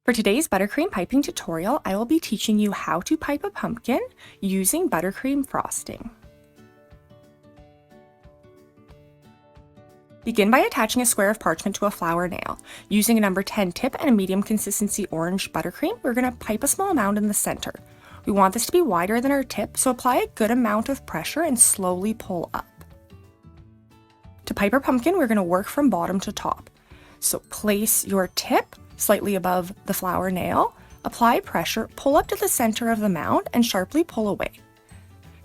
For today's buttercream piping tutorial, I will be teaching you how to pipe a pumpkin using buttercream frosting. Begin by attaching a square of parchment to a flower nail. Using a number 10 tip and a medium consistency orange buttercream, we're going to pipe a small mound in the center. We want this to be wider than our tip, so apply a good amount of pressure and slowly pull up. To pipe our pumpkin, we're going to work from bottom to top. So place your tip slightly above the flower nail, apply pressure, pull up to the center of the mound, and sharply pull away.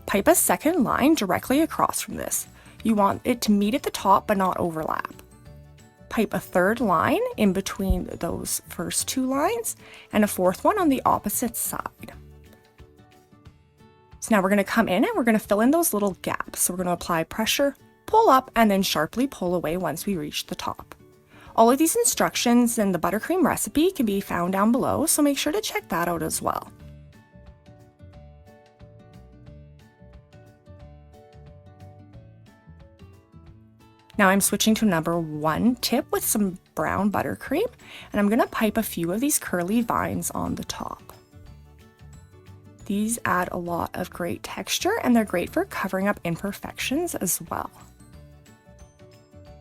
Pipe a second line directly across from this. You want it to meet at the top but not overlap. Pipe a third line in between those first two lines, and a fourth one on the opposite side. So now we're going to come in and we're going to fill in those little gaps. So we're going to apply pressure, pull up, and then sharply pull away once we reach the top. All of these instructions and the buttercream recipe can be found down below, so make sure to check that out as well. Now I'm switching to number 1 tip with some brown buttercream, and I'm going to pipe a few of these curly vines on the top. These add a lot of great texture, and they're great for covering up imperfections as well.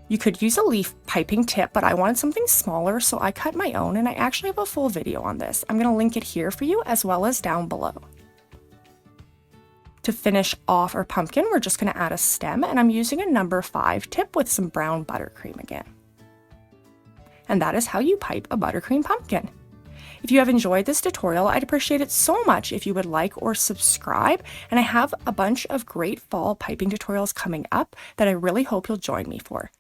You could use a leaf piping tip, but I wanted something smaller, so I cut my own, and I actually have a full video on this. I'm going to link it here for you as well as down below. To finish off our pumpkin, we're just going to add a stem, and I'm using a number 5 tip with some brown buttercream again. And that is how you pipe a buttercream pumpkin. If you have enjoyed this tutorial, I'd appreciate it so much if you would like or subscribe, and I have a bunch of great fall piping tutorials coming up that I really hope you'll join me for.